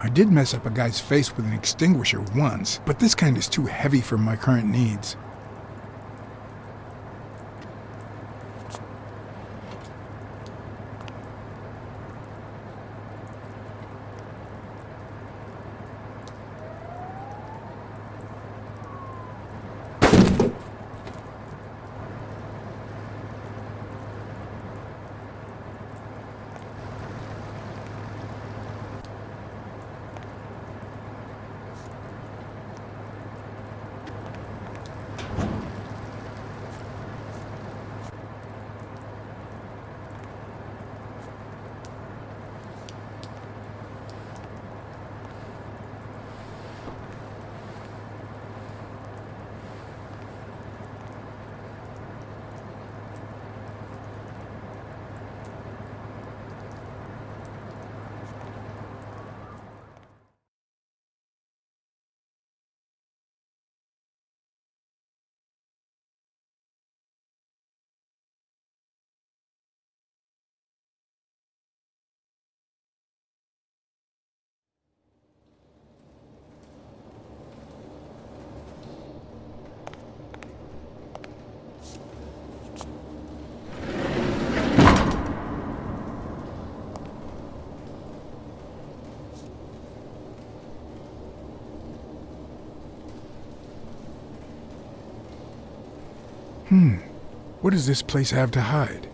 I did mess up a guy's face with an extinguisher once, but this kind is too heavy for my current needs. What does this place have to hide?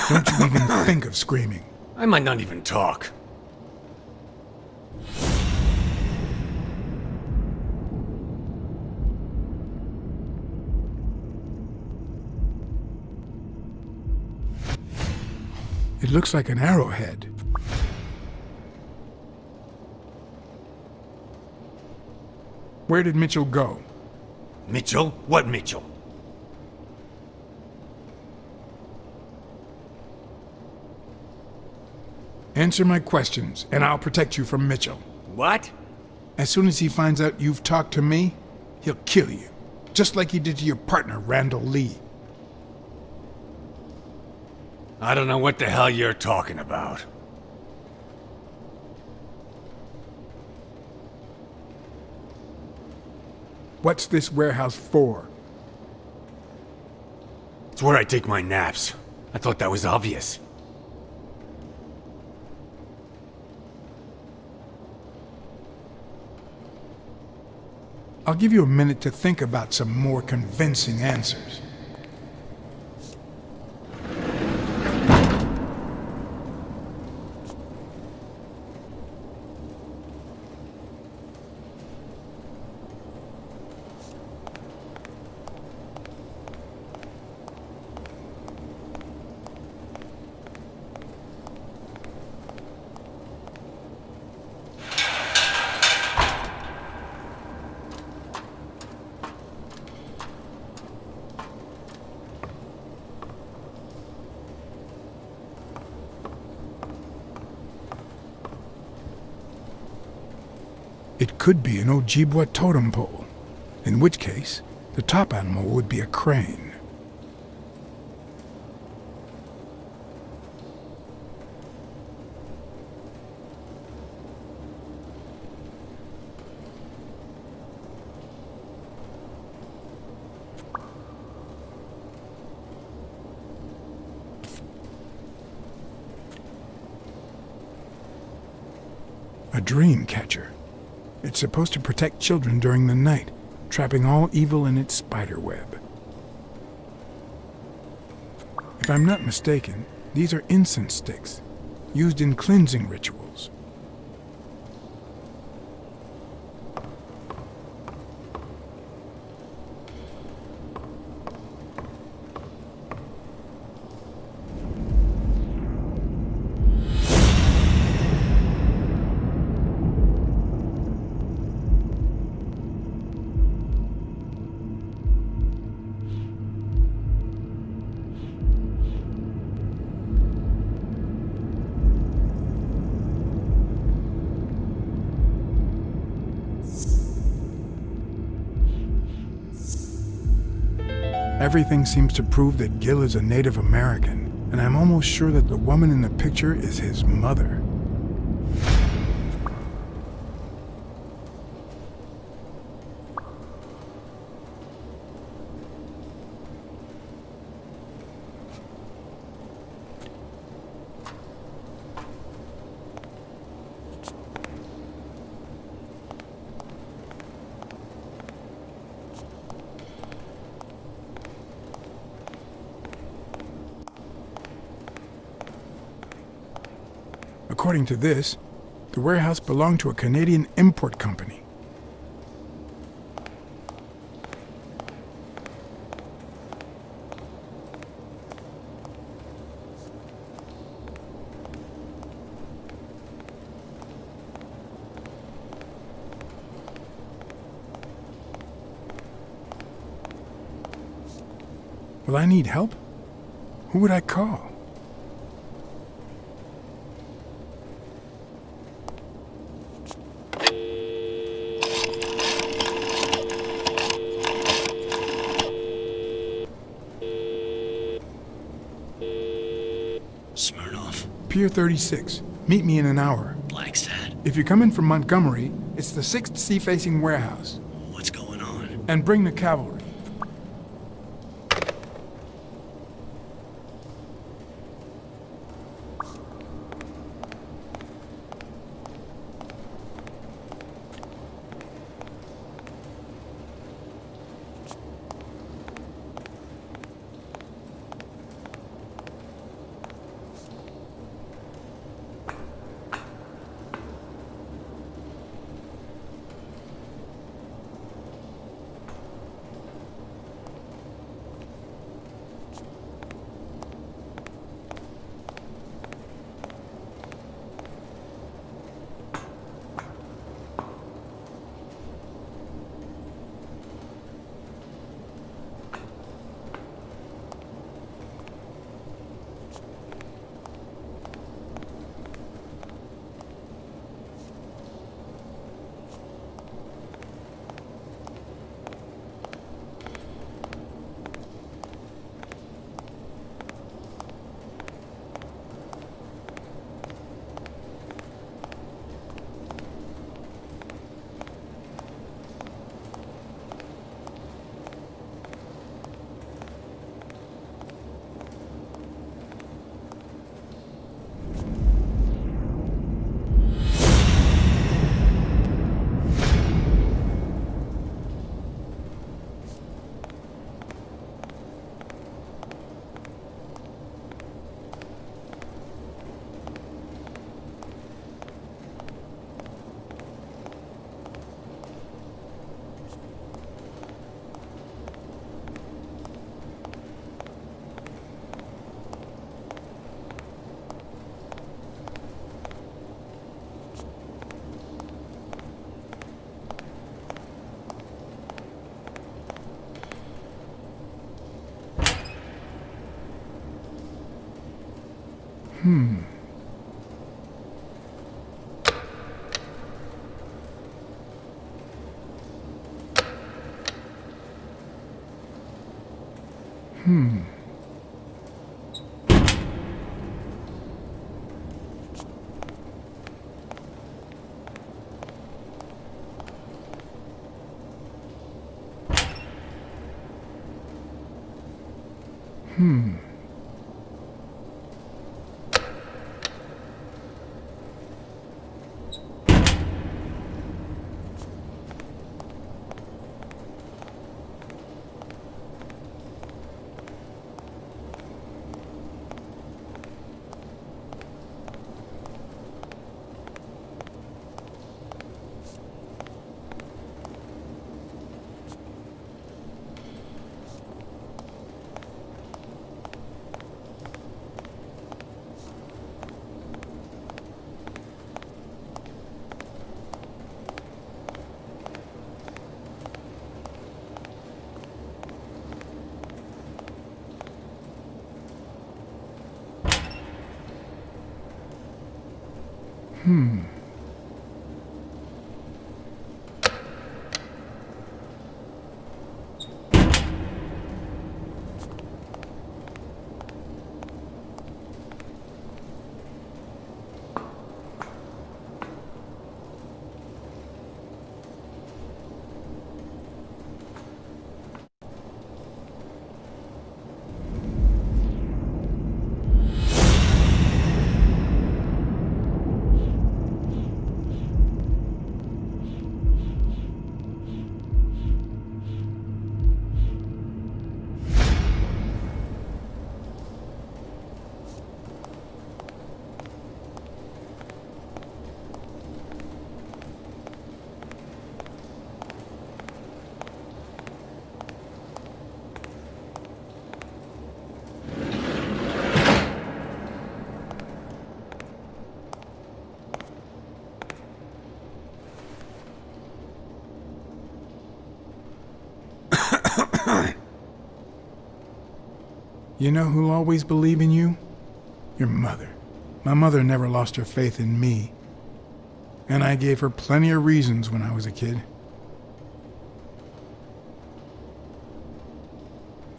Don't you even think of screaming. I might not even talk. It looks like an arrowhead. Where did Mitchell go? Mitchell? What Mitchell? Answer my questions, and I'll protect you from Mitchell. What? As soon as he finds out you've talked to me, he'll kill you. Just like he did to your partner, Randall Lee. I don't know what the hell you're talking about. What's this warehouse for? It's where I take my naps. I thought that was obvious. I'll give you a minute to think about some more convincing answers. It could be an Ojibwa totem pole, in which case, the top animal would be a crane. A dream catcher. It's supposed to protect children during the night, trapping all evil in its spider web. If I'm not mistaken, these are incense sticks, used in cleansing rituals. Everything seems to prove that Gil is a Native American, and I'm almost sure that the woman in the picture is his mother. According to this, the warehouse belonged to a Canadian import company. Will I need help? Who would I call? Pier 36. Meet me in an hour. Blacksad. If you come in from Montgomery, it's the 6th sea-facing warehouse. What's going on? And bring the cavalry. Hmm. You know who'll always believe in you? Your mother. My mother never lost her faith in me. And I gave her plenty of reasons when I was a kid.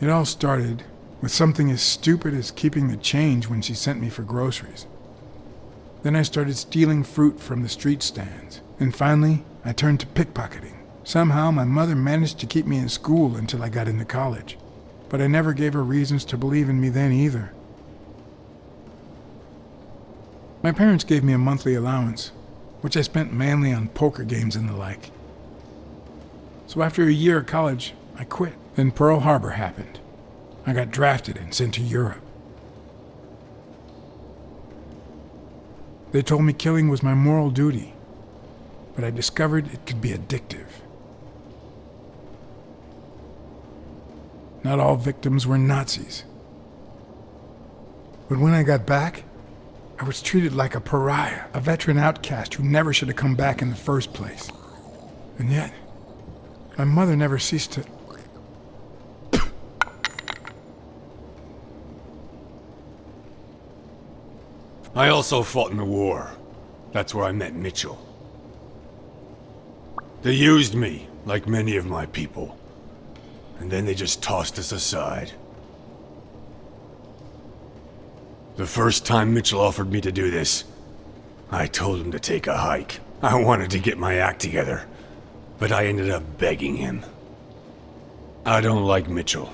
It all started with something as stupid as keeping the change when she sent me for groceries. Then I started stealing fruit from the street stands. And finally, I turned to pickpocketing. Somehow, my mother managed to keep me in school until I got into college. But I never gave her reasons to believe in me then either. My parents gave me a monthly allowance, which I spent mainly on poker games and the like. So after a year of college, I quit. Then Pearl Harbor happened. I got drafted and sent to Europe. They told me killing was my moral duty, but I discovered it could be addictive. Not all victims were Nazis. But when I got back, I was treated like a pariah, a veteran outcast who never should have come back in the first place. And yet, my mother never ceased to... I also fought in the war. That's where I met Mitchell. They used me, like many of my people. And then they just tossed us aside. The first time Mitchell offered me to do this, I told him to take a hike. I wanted to get my act together, but I ended up begging him. I don't like Mitchell.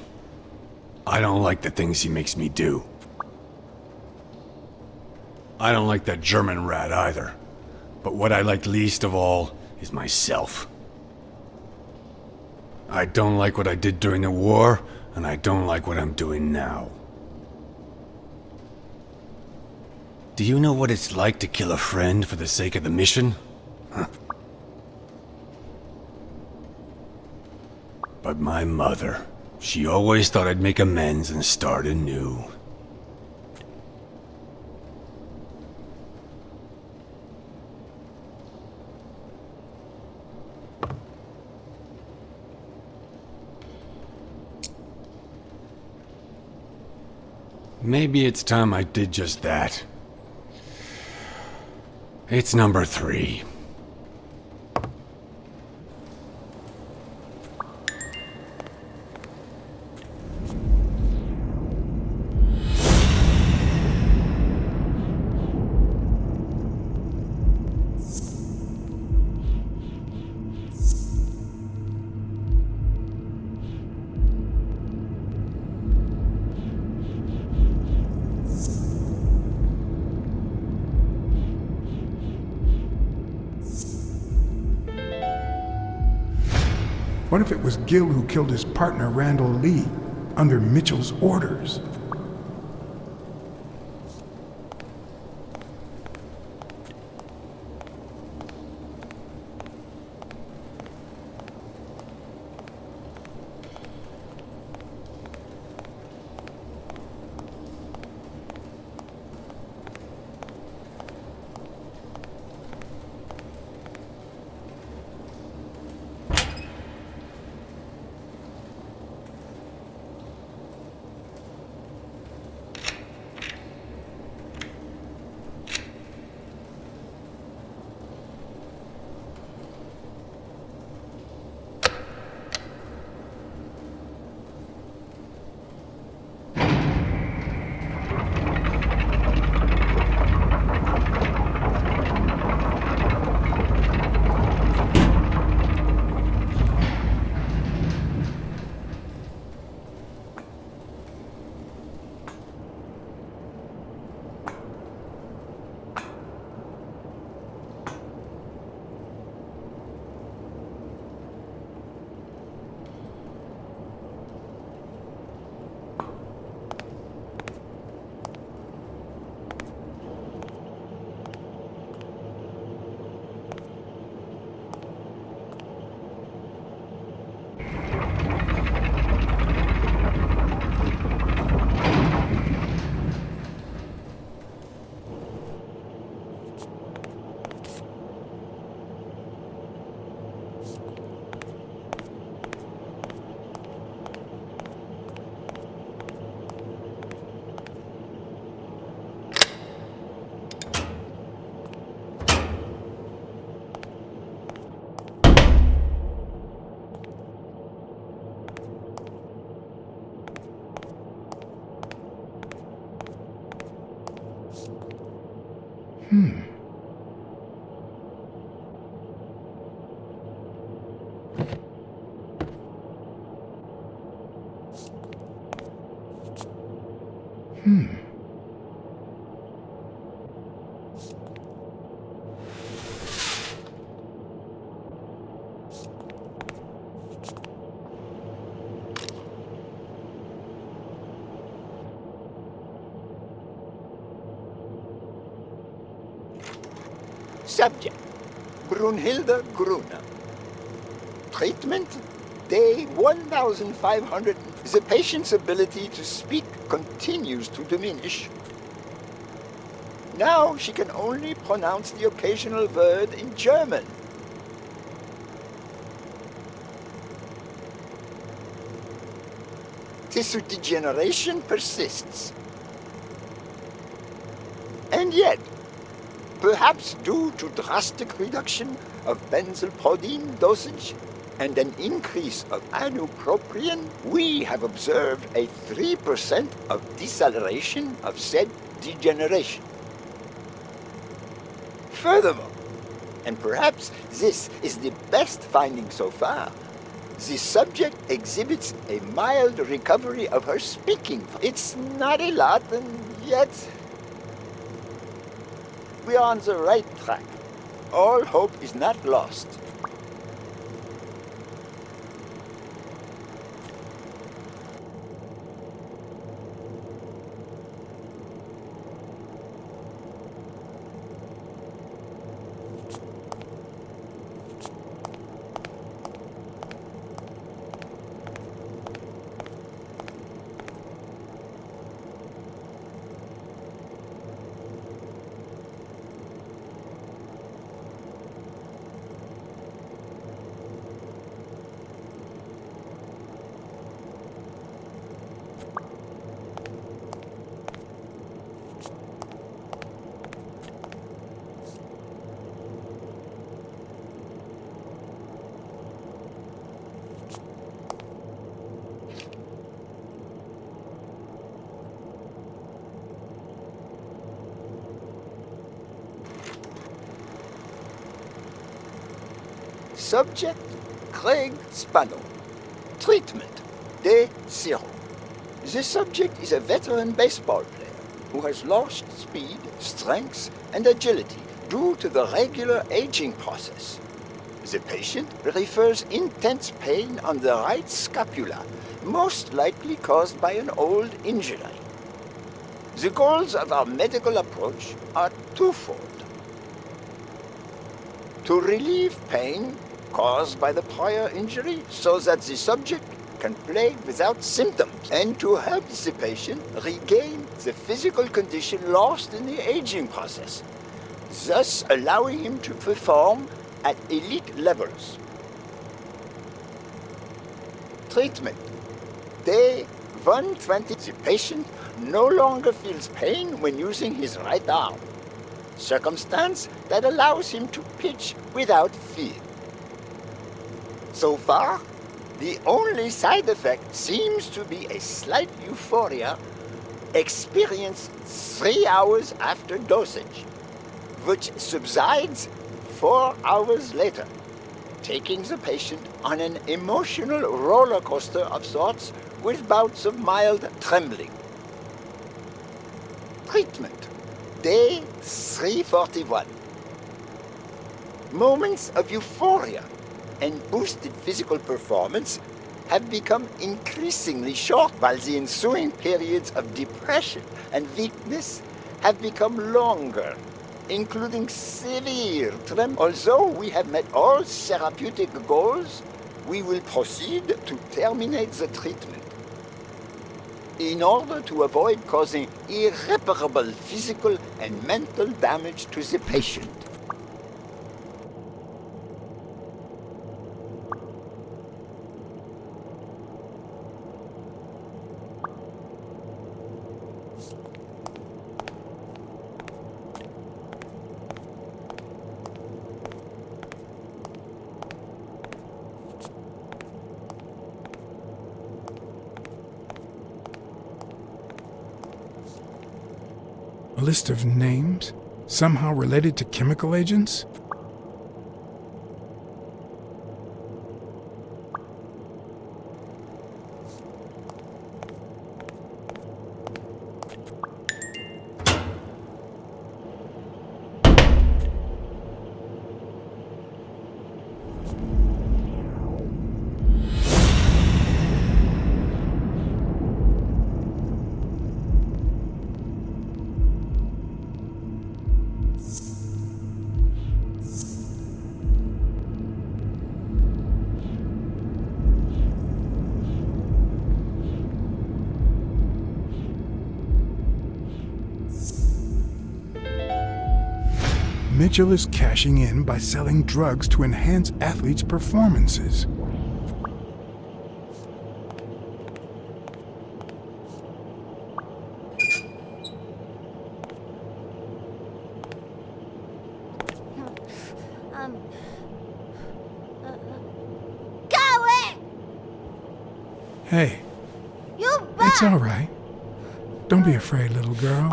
I don't like the things he makes me do. I don't like that German rat either. But what I like least of all is myself. I don't like what I did during the war, and I don't like what I'm doing now. Do you know what it's like to kill a friend for the sake of the mission? Huh. But my mother, she always thought I'd make amends and start anew. Maybe it's time I did just that. It's number 3. What if it was Gil who killed his partner, Randall Lee, under Mitchell's orders? Subject, Brunhilde Gruner. Treatment, day 1500. The patient's ability to speak continues to diminish. Now she can only pronounce the occasional word in German. Tissue degeneration persists. And yet, perhaps due to drastic reduction of benzylprodine dosage and an increase of ibuprofen, we have observed a 3% of deceleration of said degeneration. Furthermore, and perhaps this is the best finding so far, the subject exhibits a mild recovery of her speaking. It's not a lot, and yet we are on the right track. All hope is not lost. Subject, Craig Spano. Treatment, day 0. The subject is a veteran baseball player who has lost speed, strength, and agility due to the regular aging process. The patient refers intense pain on the right scapula, most likely caused by an old injury. The goals of our medical approach are twofold: to relieve pain caused by the prior injury so that the subject can play without symptoms, and to help the patient regain the physical condition lost in the aging process, thus allowing him to perform at elite levels. Treatment, day 120. The patient no longer feels pain when using his right arm, circumstance that allows him to pitch without fear. So far, the only side effect seems to be a slight euphoria experienced 3 hours after dosage, which subsides 4 hours later, taking the patient on an emotional roller coaster of sorts with bouts of mild trembling. Treatment, day 341. Moments of euphoria and boosted physical performance have become increasingly short, while the ensuing periods of depression and weakness have become longer, including severe tremor. Although we have met all therapeutic goals, we will proceed to terminate the treatment in order to avoid causing irreparable physical and mental damage to the patient. A list of names, Somehow related to chemical agents? Mitchell is cashing in by selling drugs to enhance athletes' performances. Go away! Hey, You it's all right. Don't be afraid, little girl.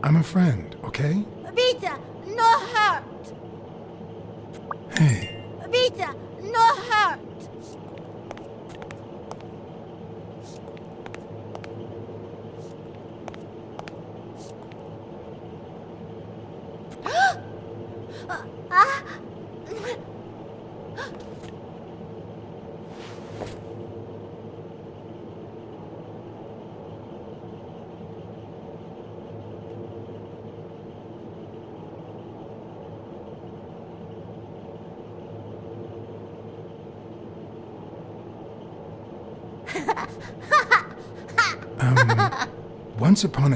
I'm a friend, okay? Vita, no hurt! Hey, Vita, no hurt! Once upon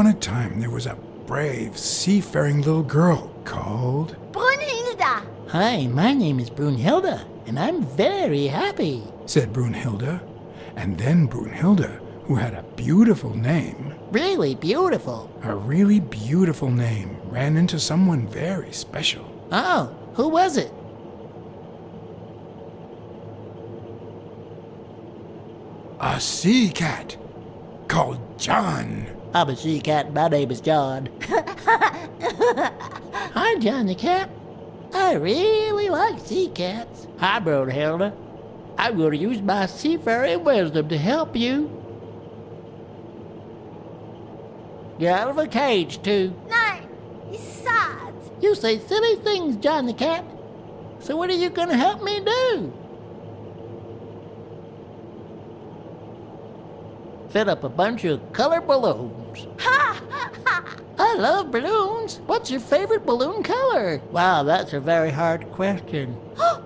a time, there was a brave, seafaring little girl called... Brunhilda! Hi, my name is Brunhilde, and I'm very happy. said Brunhilde. And then Brunhilde, who had a beautiful name, Really beautiful. a really beautiful name, ran into someone very special. Oh, who was it? A sea cat called John. I'm a sea cat, my name is John. Hi, John the cat. I really like sea cats. Hi, Brunhilde. I'm going to use my seafaring wisdom to help you. Get out of a cage, too. Nein, it's sad. You say silly things, John the cat. So what are you going to help me do? Fill up a bunch of color balloons. I love balloons. What's your favorite balloon color? Wow, that's a very hard question.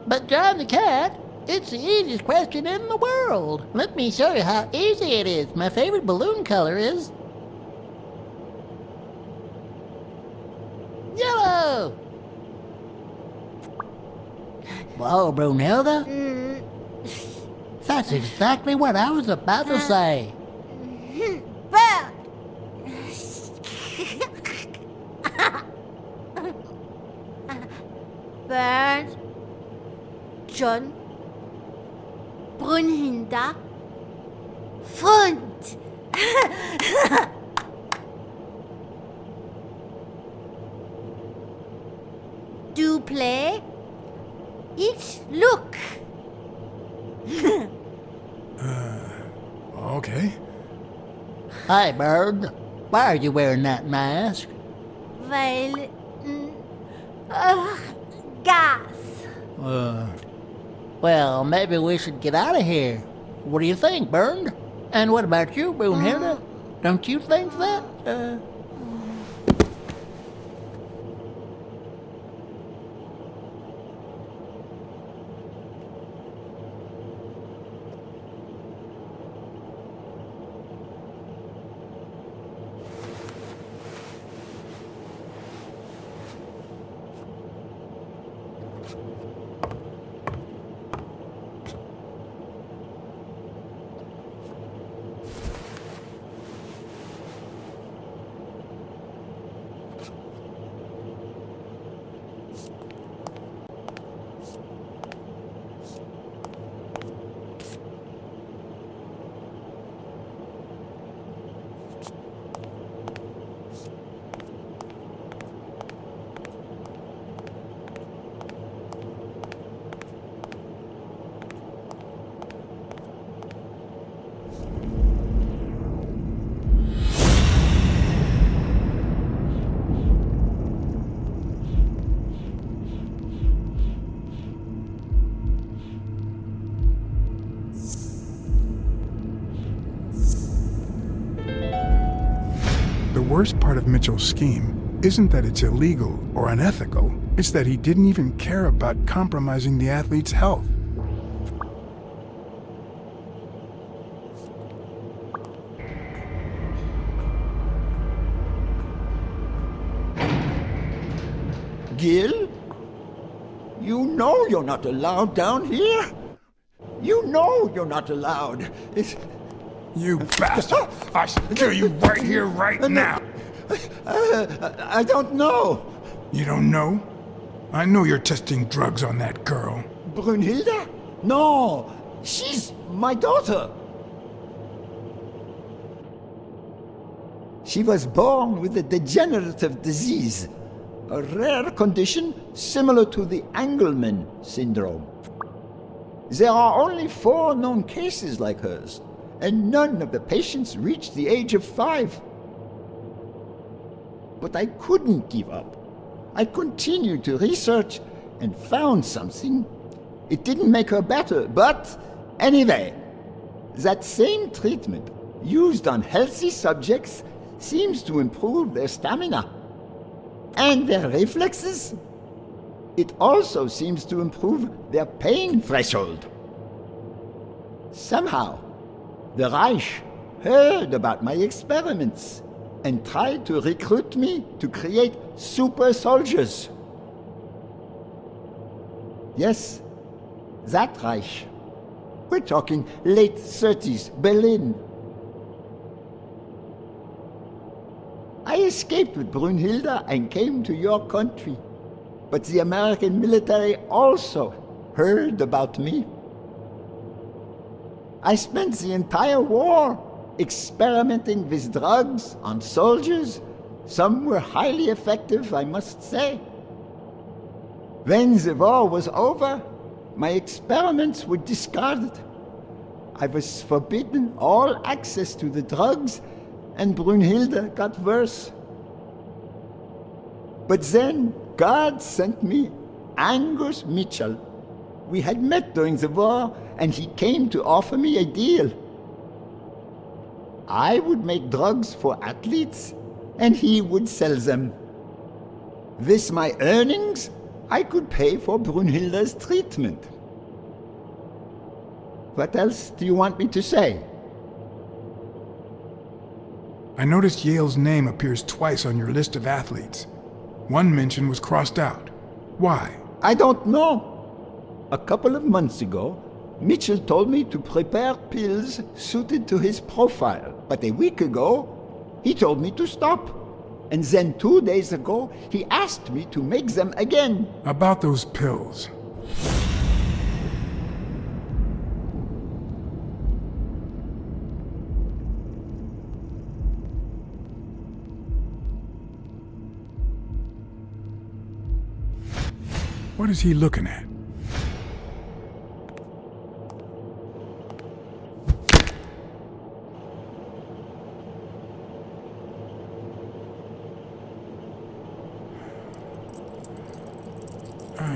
But John the cat, it's the easiest question in the world. Let me show you how easy it is. My favorite balloon color is... yellow. Whoa, Brunhilde. That's exactly what I was about to say. Bird! Bird, John, Brunhilde, Freund. Do play? Ich look. Okay. Hi, Bird. Why are you wearing that mask? Weil, gas. Well, maybe we should get out of here. What do you think, Bird? And what about you, Brunhilde? Don't you think that? of Mitchell's scheme isn't that it's illegal or unethical, it's that he didn't even care about compromising the athlete's health. Gil? You know you're not allowed down here. You know you're not allowed. You bastard! I kill you right here, right now! I don't know. You don't know? I know you're testing drugs on that girl. Brunhilde? No, she's my daughter. She was born with a degenerative disease, a rare condition similar to the Angelman syndrome. There are only 4 known cases like hers, and none of the patients reached the age of 5. But I couldn't give up. I continued to research and found something. It didn't make her better, but anyway, that same treatment used on healthy subjects seems to improve their stamina and their reflexes. It also seems to improve their pain threshold. Somehow, the Reich heard about my experiments and tried to recruit me to create super soldiers. Yes, that Reich. We're talking late 30s, Berlin. I escaped with Brunhilde and came to your country. But the American military also heard about me. I spent the entire war experimenting with drugs on soldiers. Some were highly effective, I must say. When the war was over, my experiments were discarded. I was forbidden all access to the drugs, and Brunhilde got worse. But then God sent me Angus Mitchell. We had met during the war, and he came to offer me a deal. I would make drugs for athletes, and he would sell them. With my earnings, I could pay for Brunhilde's treatment. What else do you want me to say? I noticed Yale's name appears twice on your list of athletes. One mention was crossed out. Why? I don't know. A couple of months ago, Mitchell told me to prepare pills suited to his profile. But a week ago, he told me to stop. And then 2 days ago, he asked me to make them again. About those pills. What is he looking at?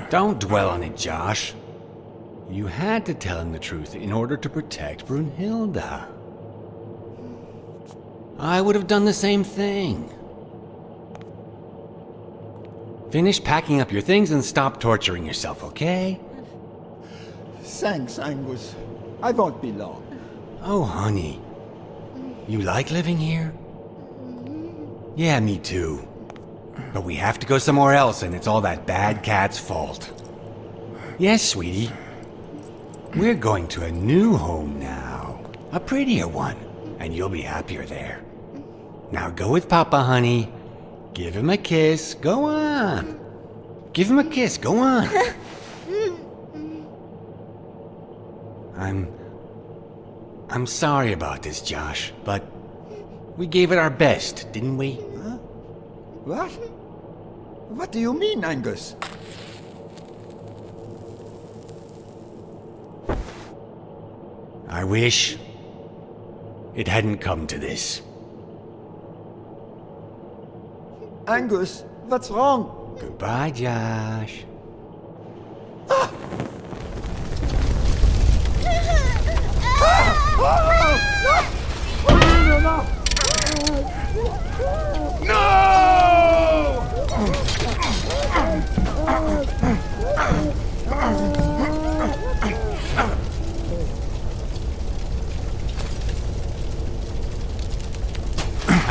Don't dwell on it, Josh. You had to tell him the truth in order to protect Brunhilde. I would have done the same thing. Finish packing up your things and stop torturing yourself, okay? Thanks, Angus. I won't be long. Oh, honey. You like living here? Yeah, me too. But we have to go somewhere else, and it's all that bad cat's fault. Yes, sweetie. We're going to a new home now. A prettier one, and you'll be happier there. Now go with Papa, honey. Give him a kiss. Go on. Give him a kiss. Go on. I'm sorry about this, Josh, but we gave it our best, didn't we? Huh? What? What do you mean, Angus? I wish it hadn't come to this. Angus, what's wrong? Goodbye, Josh. I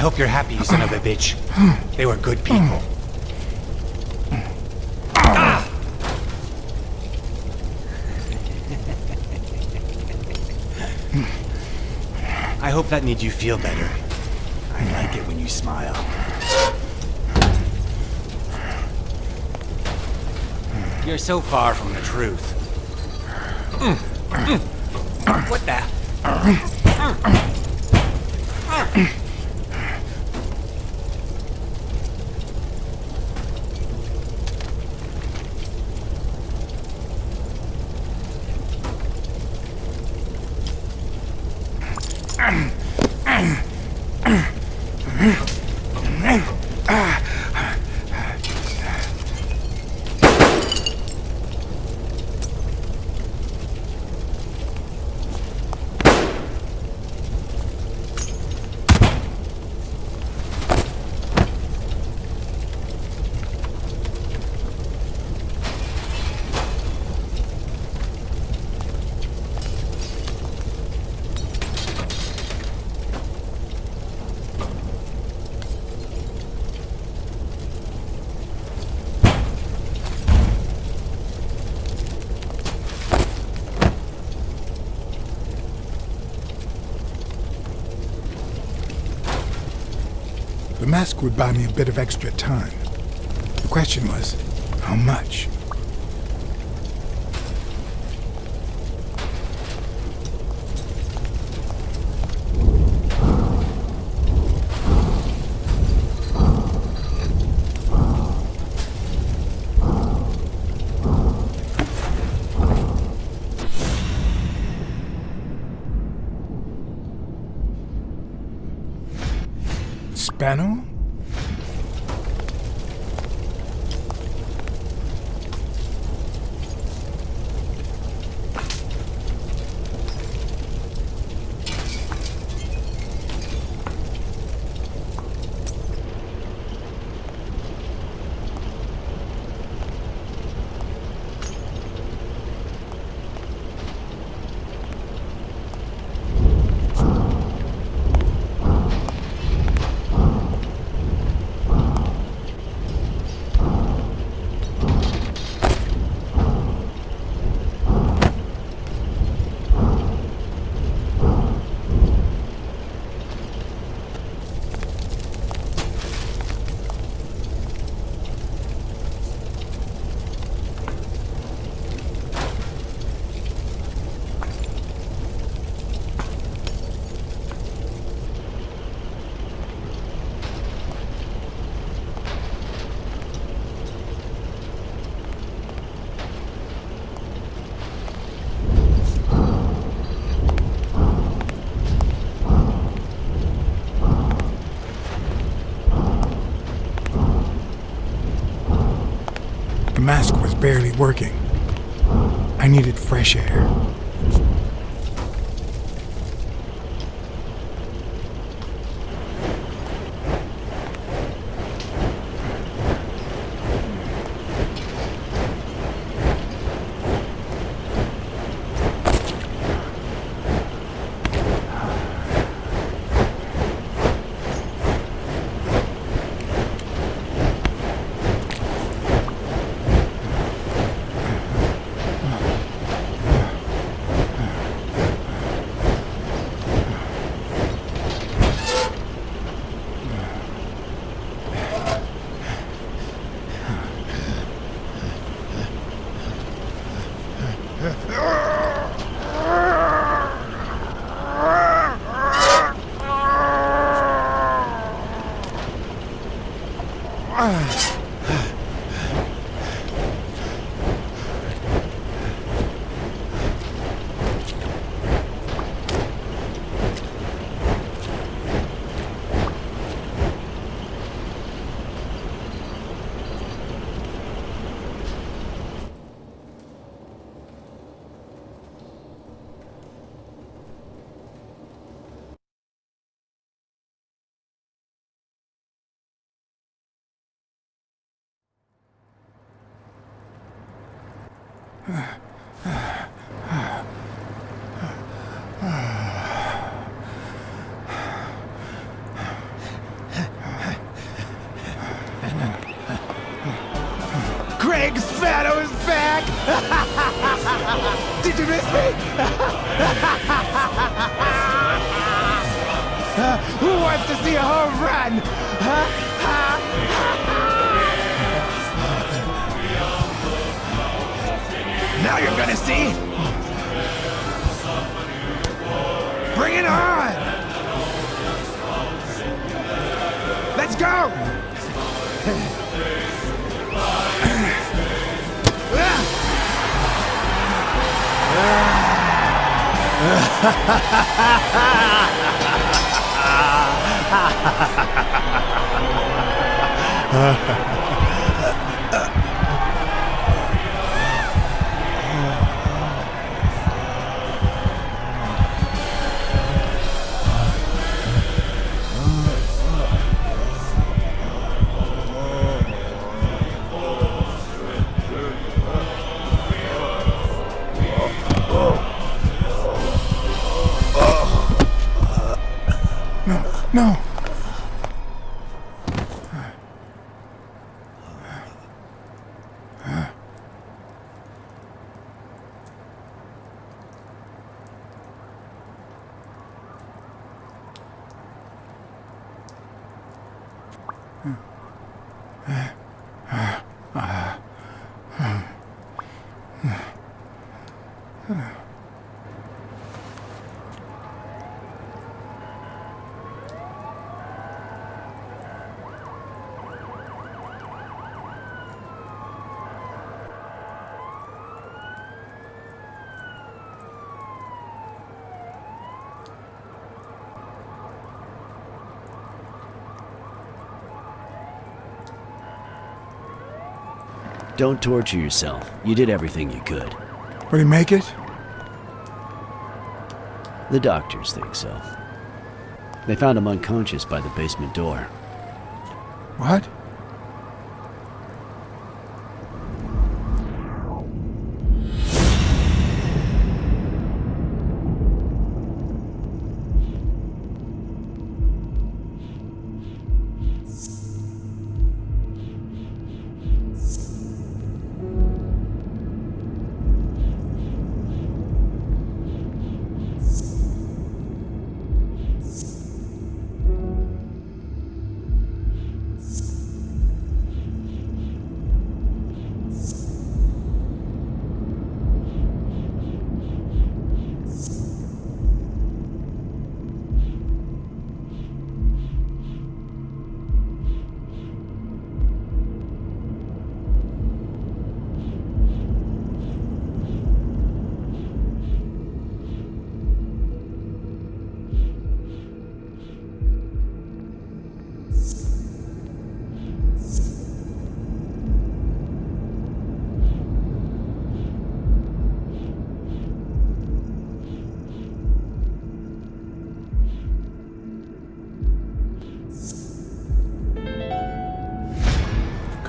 hope you're happy, you son of a bitch. They were good people. I hope that made you feel better. I like it when you smile. You're so far from the truth. What the? The mask would buy me a bit of extra time. The question was, how much? Spano? The mask was barely working. I needed fresh air. Craig's Fatto is back! Did you miss me? Who wants to see a home run? Now you're gonna see. Bring it on! Let's go! No. Don't torture yourself. You did everything you could. Will he make it? The doctors think so. They found him unconscious by the basement door. What?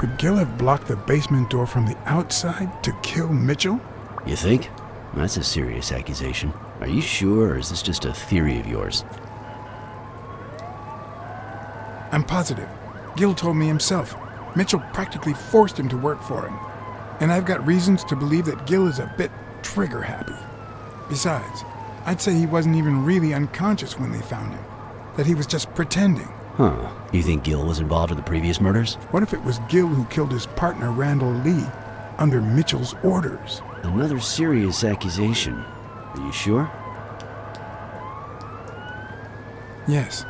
Could Gil have blocked the basement door from the outside to kill Mitchell? You think? That's a serious accusation. Are you sure, or is this just a theory of yours? I'm positive. Gil told me himself. Mitchell practically forced him to work for him. And I've got reasons to believe that Gil is a bit trigger-happy. Besides, I'd say he wasn't even really unconscious when they found him. That he was just pretending. Huh. You think Gil was involved in the previous murders? What if it was Gil who killed his partner, Randall Lee, under Mitchell's orders? Another serious accusation. Are you sure? Yes.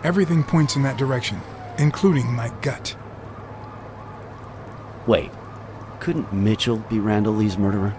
Everything points in that direction, including my gut. Wait. Couldn't Mitchell be Randall Lee's murderer?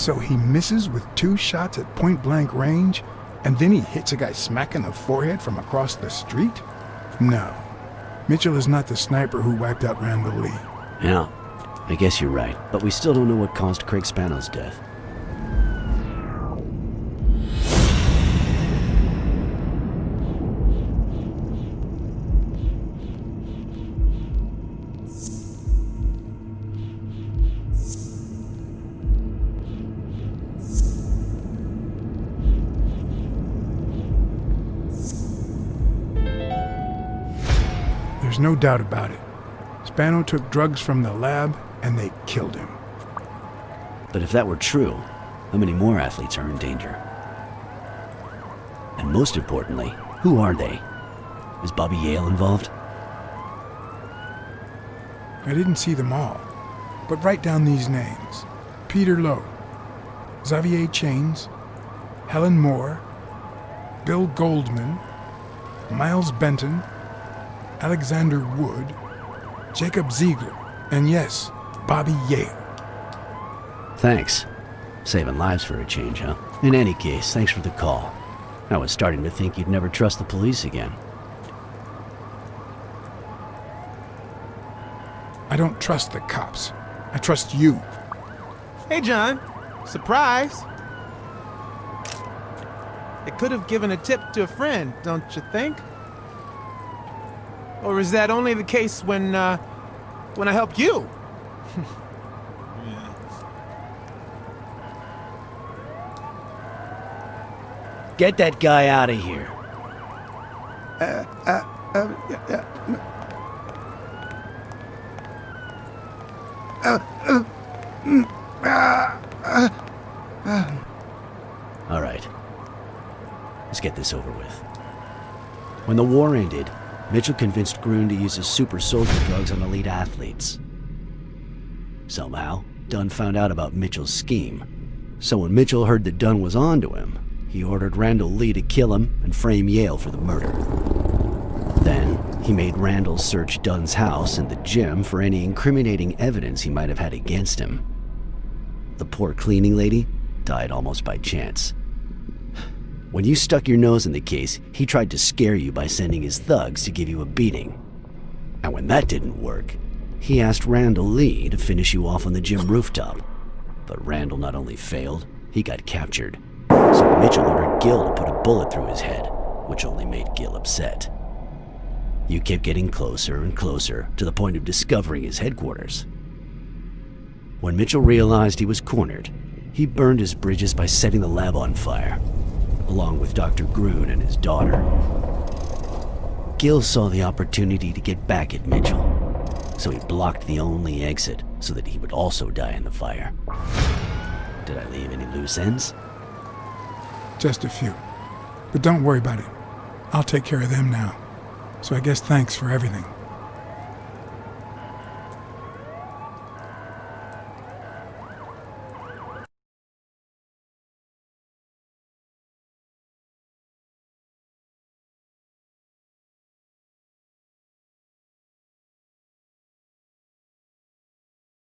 So he misses with 2 shots at point-blank range, and then he hits a guy smack in the forehead from across the street? No. Mitchell is not the sniper who wiped out Randall Lee. Yeah, I guess you're right, but we still don't know what caused Craig Spano's death. There's no doubt about it. Spano took drugs from the lab, and they killed him. But if that were true, how many more athletes are in danger? And most importantly, who are they? Is Bobby Yale involved? I didn't see them all, but write down these names. Peter Lowe, Xavier Chains, Helen Moore, Bill Goldman, Miles Benton, Alexander Wood, Jacob Ziegler, and yes, Bobby Yale. Thanks. Saving lives for a change, huh? In any case, thanks for the call. I was starting to think you'd never trust the police again. I don't trust the cops. I trust you. Hey, John. Surprise. I could have given a tip to a friend, don't you think? Or is that only the case when I help you? Get that guy out of here. All right. Let's get this over with. When the war ended, Mitchell convinced Grun to use his super soldier drugs on elite athletes. Somehow, Dunn found out about Mitchell's scheme. So when Mitchell heard that Dunn was onto him, he ordered Randall Lee to kill him and frame Yale for the murder. Then, he made Randall search Dunn's house and the gym for any incriminating evidence he might have had against him. The poor cleaning lady died almost by chance. When you stuck your nose in the case, he tried to scare you by sending his thugs to give you a beating. And when that didn't work, he asked Randall Lee to finish you off on the gym rooftop. But Randall not only failed, he got captured. So Mitchell ordered Gil to put a bullet through his head, which only made Gil upset. You kept getting closer and closer to the point of discovering his headquarters. When Mitchell realized he was cornered, he burned his bridges by setting the lab on fire, along with Dr. Grun and his daughter. Gil saw the opportunity to get back at Mitchell, so he blocked the only exit so that he would also die in the fire. Did I leave any loose ends? Just a few. But don't worry about it. I'll take care of them now. So I guess thanks for everything.